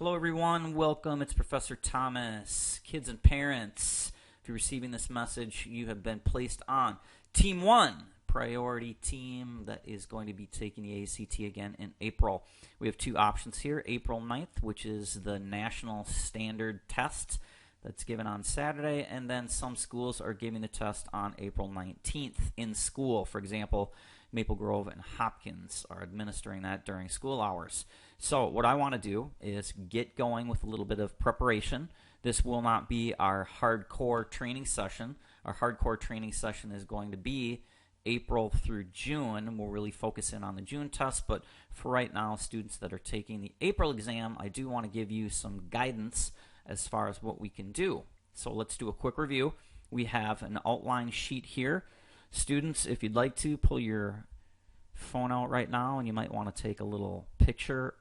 Hello everyone, welcome. It's Professor Thomas. Kids and parents, if you're receiving this message, you have been placed on Team 1, priority team that is going to be taking the ACT again in April. We have two options here, April 9th, which is the National Standard Test that's given on Saturday, and then some schools are giving the test on April 19th in school. For example, Maple Grove and Hopkins are administering that during school hours. So what I want to do is get going with a little bit of preparation. This will not be our hardcore training session. Our hardcore training session is going to be April through June. We'll really focus in on the June test, but for right now, students that are taking the April exam, I do want to give you some guidance as far as what we can do. So let's do a quick review. We have an outline sheet here. Students, if you'd like to, pull your phone out right now, and you might want to take a little picture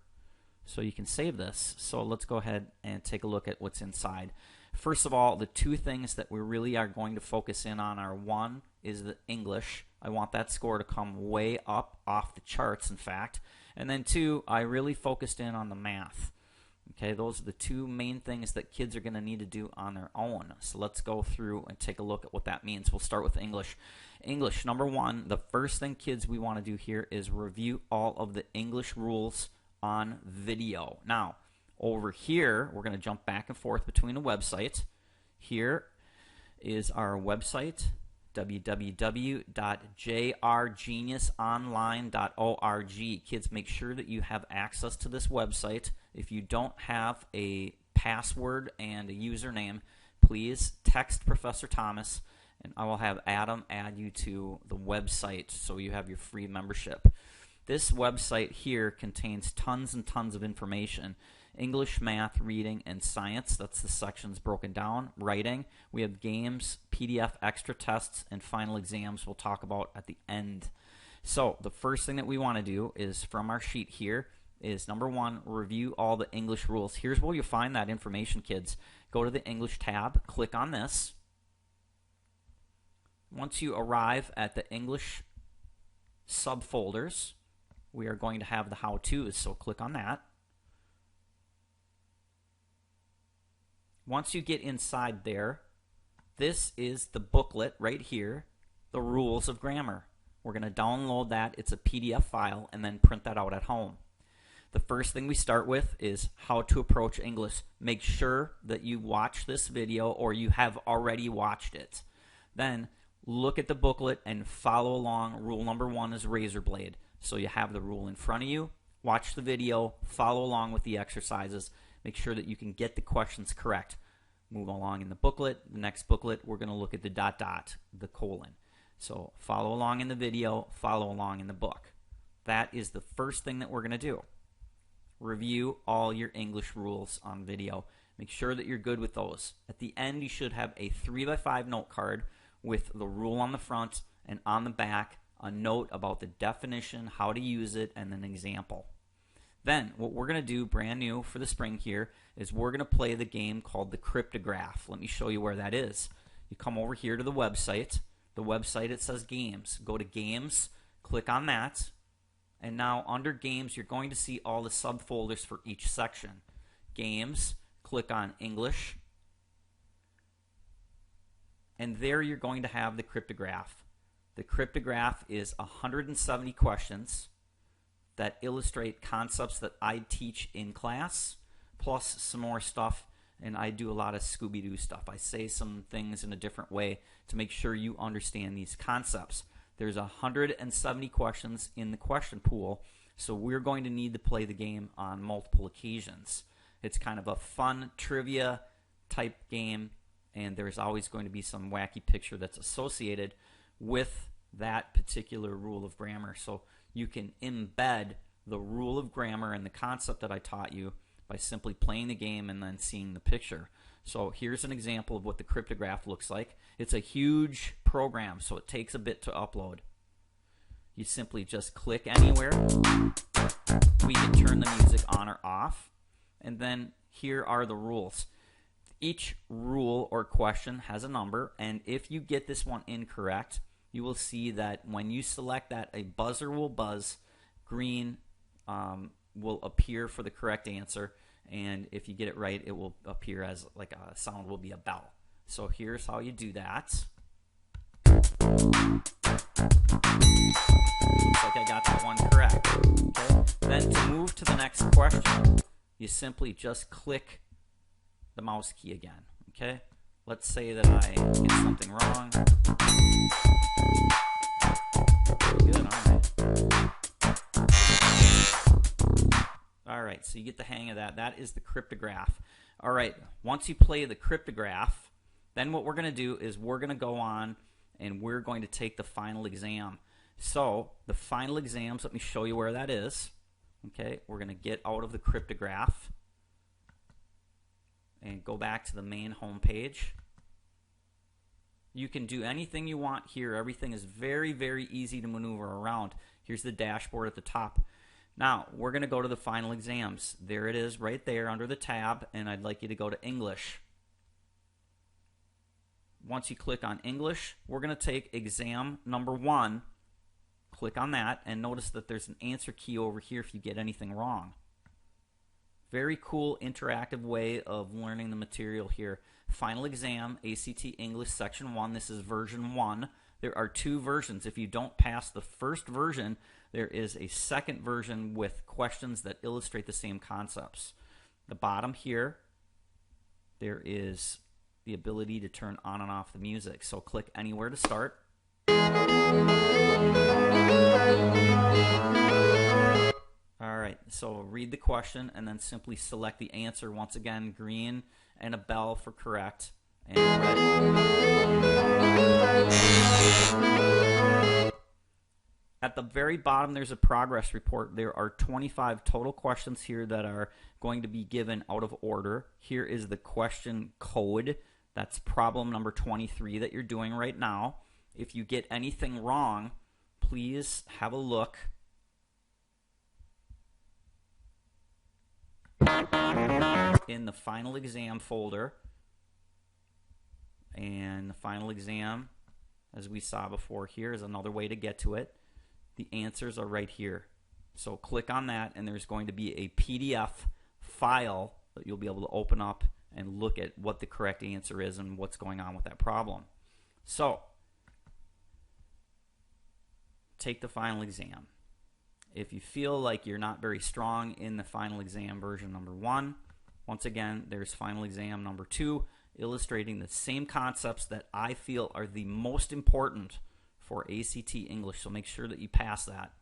so you can save this. So let's go ahead and take a look at what's inside. First of all, the two things that we really are going to focus in on are, one is the English. I want that score to come way up off the charts, in fact. And then two, I really focused in on the math. Okay, those are the two main things that kids are going to need to do on their own. So let's go through and take a look at what that means. We'll start with English. English, number one, the first thing, kids, we want to do here is review all of the English rules on video. Now, over here, we're going to jump back and forth between the websites. Here is our website, www.jrgeniusonline.org. Kids, make sure that you have access to this website. If you don't have a password and a username, please text Professor Thomas, and I will have Adam add you to the website so you have your free membership. This website here contains tons and tons of information. English, math, reading, and science. That's the sections broken down. Writing. We have games, PDF extra tests, and final exams we'll talk about at the end. So the first thing that we want to do is, from our sheet here, is number one, review all the English rules. Here's where you'll find that information, kids. Go to the English tab, click on this. Once you arrive at the English subfolders, we are going to have the how-tos, so click on that. Once you get inside there, this is the booklet right here, the rules of grammar. We're going to download that. It's a PDF file, and then print that out at home. The first thing we start with is how to approach English. Make sure that you watch this video or you have already watched it. Then look at the booklet and follow along. Rule number one is razor blade. So you have the rule in front of you. Watch the video. Follow along with the exercises. Make sure that you can get the questions correct. Move along in the booklet. The next booklet, we're going to look at the ... the colon. So follow along in the video. Follow along in the book. That is the first thing that we're going to do. Review all your English rules on video. Make sure that you're good with those. At the end, you should have a 3x5 note card with the rule on the front and on the back, a note about the definition, how to use it, and an example. Then, what we're going to do, brand new for the spring here, is we're going to play the game called the Cryptograph. Let me show you where that is. You come over here to the website. The website, it says Games. Go to Games, click on that. And now under Games, you're going to see all the subfolders for each section. Games, click on English. And there you're going to have the Cryptograph. The Cryptograph is 170 questions that illustrate concepts that I teach in class, plus some more stuff, and I do a lot of Scooby-Doo stuff. I say some things in a different way to make sure you understand these concepts. There's 170 questions in the question pool, so we're going to need to play the game on multiple occasions. It's kind of a fun trivia type game, and there's always going to be some wacky picture that's associated with that particular rule of grammar. So you can embed the rule of grammar and the concept that I taught you by simply playing the game and then seeing the picture. So here's an example of what the Cryptograph looks like. It's a huge program, so it takes a bit to upload. You simply just click anywhere. We can turn the music on or off. And then here are the rules. Each rule or question has a number, and if you get this one incorrect, you will see that when you select that, a buzzer will buzz, green will appear for the correct answer, And if you get it right, it will appear as like a sound will be a bell. So here's how you do that. Looks like I got that one correct. Okay. Then to move to the next question, you simply just click the mouse key again. Okay. Let's say that I get something wrong. Good, all right, so you get the hang of that. That is the cryptograph. All right, once you play the cryptograph, then what we're going to do is we're going to go on and we're going to take the final exam. So the final exams, let me show you where that is. Okay, we're going to get out of the cryptograph and go back to the main home page. You can do anything you want here. Everything is very, very easy to maneuver around. Here's the dashboard at the top. Now, we're going to go to the final exams. There it is right there under the tab, and I'd like you to go to English. Once you click on English, we're going to take exam number 1. Click on that, and notice that there's an answer key over here if you get anything wrong. Very cool interactive way of learning the material here. Final exam, ACT English Section 1. This is version 1. There are 2 versions. If you don't pass the first version, there is a second version with questions that illustrate the same concepts. The bottom here, there is the ability to turn on and off the music. So click anywhere to start. Alright, so read the question and then simply select the answer. Once again, green and a bell for correct, and red. At the very bottom, there's a progress report. There are 25 total questions here that are going to be given out of order. Here is the question code. That's problem number 23 that you're doing right now. If you get anything wrong, please have a look in the final exam folder. And the final exam, as we saw before, here is another way to get to it. The answers are right here. So click on that, and there's going to be a PDF file that you'll be able to open up and look at what the correct answer is and what's going on with that problem. So take the final exam. If you feel like you're not very strong in the final exam version number 1, once again, there's final exam number 2, illustrating the same concepts that I feel are the most important for ACT English. So make sure that you pass that.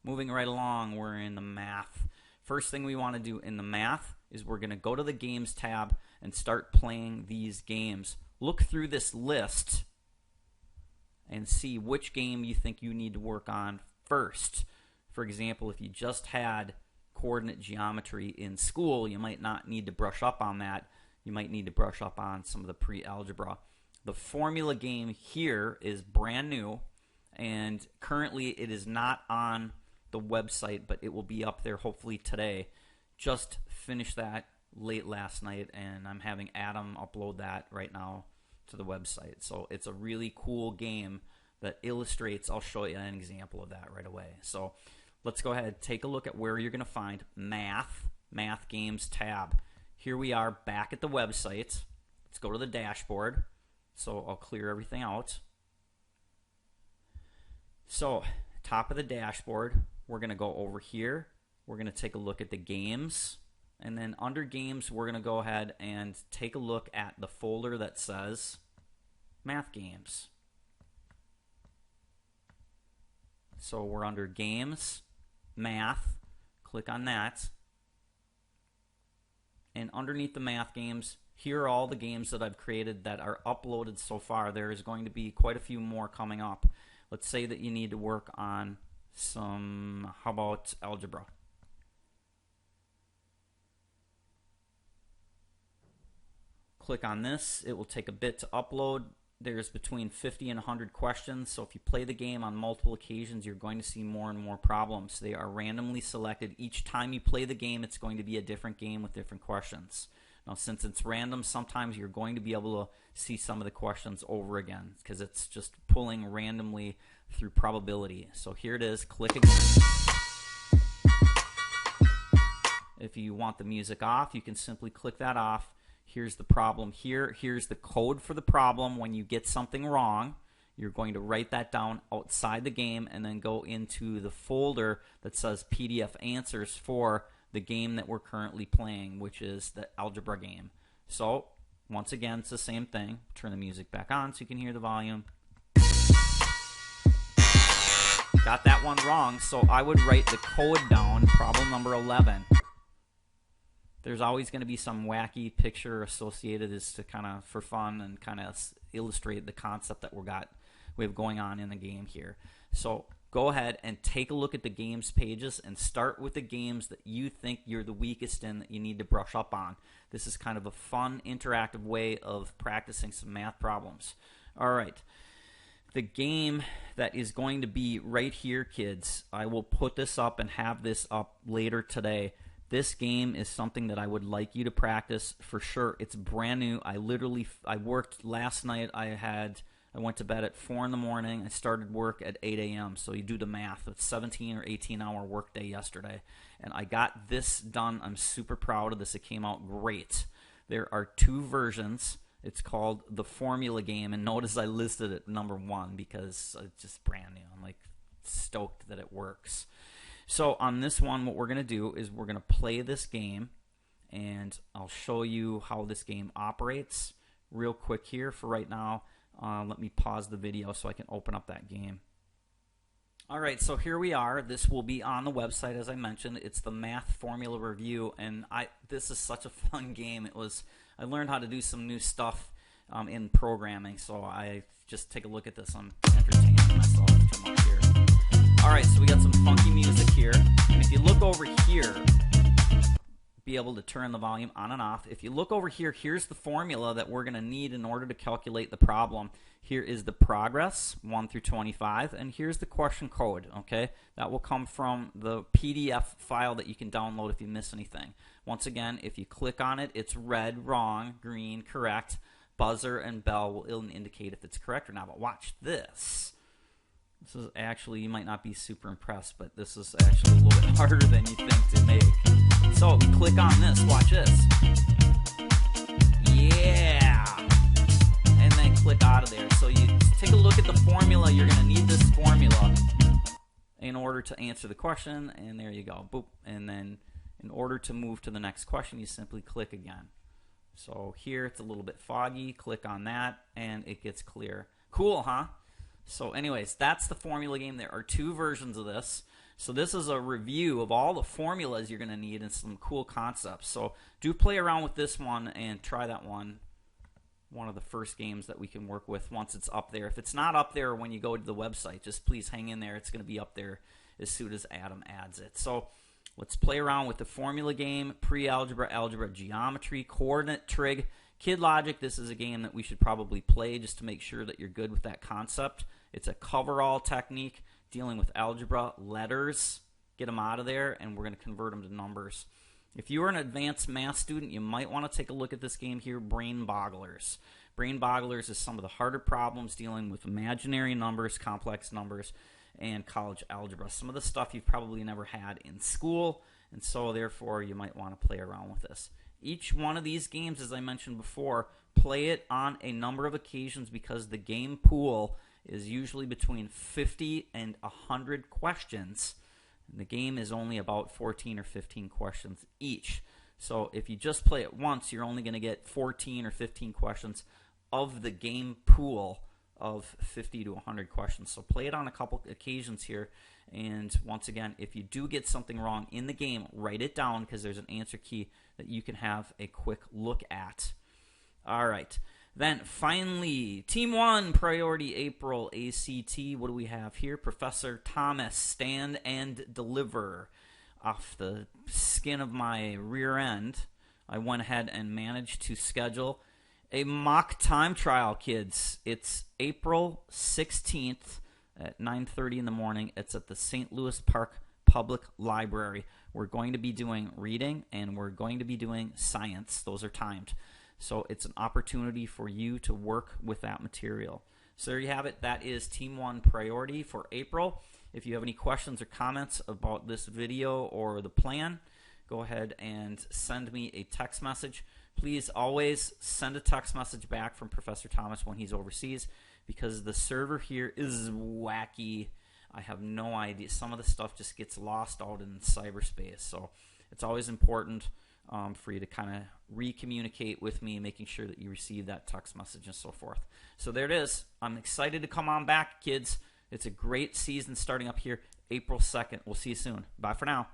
Moving right along, we're in the math. First thing we want to do in the math is we're going to go to the games tab and start playing these games. Look through this list and see which game you think you need to work on first. For example, if you just had coordinate geometry in school, you might not need to brush up on that. You might need to brush up on some of the pre-algebra. The formula game here is brand new, and currently it is not on the website, but it will be up there hopefully today. Just finished that late last night, and I'm having Adam upload that right now to the website. So it's a really cool game that illustrates. I'll show you an example of that right away. So let's go ahead and take a look at where you're going to find Math Games tab. Here we are back at the website. Let's go to the dashboard. So I'll clear everything out. So top of the dashboard, we're going to go over here. We're going to take a look at the games. And then under games, we're going to go ahead and take a look at the folder that says Math Games. So we're under Games, Math. Click on that. And underneath the Math Games, here are all the games that I've created that are uploaded so far. There is going to be quite a few more coming up. Let's say that you need to work on some, how about algebra? Click on this. It will take a bit to upload. There's between 50 and 100 questions, so if you play the game on multiple occasions, you're going to see more and more problems. They are randomly selected. Each time you play the game, it's going to be a different game with different questions. Now, since it's random, sometimes you're going to be able to see some of the questions over again because it's just pulling randomly through probability. So here it is. Click again. If you want the music off, you can simply click that off. Here's the problem here. Here's the code for the problem. When you get something wrong, you're going to write that down outside the game and then go into the folder that says PDF answers for the game that we're currently playing, which is the algebra game. So, once again, it's the same thing. Turn the music back on so you can hear the volume. Got that one wrong, so I would write the code down, problem number 11. There's always going to be some wacky picture associated as to kind of for fun and kind of illustrate the concept that we have going on in the game here. So go ahead and take a look at the games pages and start with the games that you think you're the weakest in that you need to brush up on. This is kind of a fun, interactive way of practicing some math problems. All right. The game that is going to be right here, kids, I will put this up and have this up later today. This game is something that I would like you to practice for sure. It's brand new. I worked last night. I went to bed at 4 in the morning. I started work at 8 a.m. So you do the math. It's 17 or 18-hour workday yesterday. And I got this done. I'm super proud of this. It came out great. There are 2 versions. It's called the Formula Game. And notice I listed it number 1 because it's just brand new. I'm like stoked that it works. So on this one, what we're going to do is we're going to play this game. And I'll show you how this game operates real quick here for right now. Let me pause the video so I can open up that game. All right, so here we are. This will be on the website, as I mentioned. It's the Math Formula Review, and this is such a fun game. I learned how to do some new stuff in programming, so I just take a look at this. I'm entertaining myself too much here. All right, so we got some funky music here, and if you look over here, be able to turn the volume on and off. If you look over here, here's the formula that we're going to need in order to calculate the problem. Here is the progress, 1 through 25, and here's the question code, okay? That will come from the PDF file that you can download if you miss anything. Once again, if you click on it, it's red, wrong, green, correct. Buzzer and bell will indicate if it's correct or not, but watch this. This is actually, you might not be super impressed, but this is actually a little bit harder than you think to make. So we click on this, watch this. Yeah! And then click out of there. So you take a look at the formula. You're going to need this formula in order to answer the question, and there you go. Boop. And then in order to move to the next question, you simply click again. So here it's a little bit foggy. Click on that, and it gets clear. Cool, huh? So anyways, that's the formula game. There are 2 versions of this. So this is a review of all the formulas you're going to need and some cool concepts. So do play around with this one and try that one. One of the first games that we can work with once it's up there. If it's not up there when you go to the website, just please hang in there. It's going to be up there as soon as Adam adds it. So let's play around with the formula game, pre-algebra, algebra, geometry, coordinate, trig, kid logic. This is a game that we should probably play just to make sure that you're good with that concept. It's a cover-all technique dealing with algebra, letters, get them out of there, and we're going to convert them to numbers. If you're an advanced math student, you might want to take a look at this game here, Brain Bogglers. Brain Bogglers is some of the harder problems dealing with imaginary numbers, complex numbers, and college algebra. Some of the stuff you've probably never had in school, and so therefore you might want to play around with this. Each one of these games, as I mentioned before, play it on a number of occasions because the game pool is usually between 50 and 100 questions. The game is only about 14 or 15 questions each. So if you just play it once, you're only going to get 14 or 15 questions of the game pool of 50 to 100 questions. So play it on a couple occasions here. And once again, if you do get something wrong in the game, write it down because there's an answer key that you can have a quick look at. All right. Then finally, Team 1, Priority April ACT. What do we have here? Professor Thomas, Stand and Deliver. Off the skin of my rear end, I went ahead and managed to schedule a mock time trial, kids. It's April 16th at 9:30 in the morning. It's at the St. Louis Park Public Library. We're going to be doing reading and we're going to be doing science. Those are timed. So it's an opportunity for you to work with that material. So there you have it. That is Team 1 Priority for April. If you have any questions or comments about this video or the plan, go ahead and send me a text message. Please always send a text message back from Professor Thomas when he's overseas, because the server here is wacky. I have no idea. Some of the stuff just gets lost out in cyberspace. So it's always important for you to kind of re-communicate with me, making sure that you receive that text message and so forth. So there it is. I'm excited to come on back, kids. It's a great season starting up here April 2nd. We'll see you soon. Bye for now.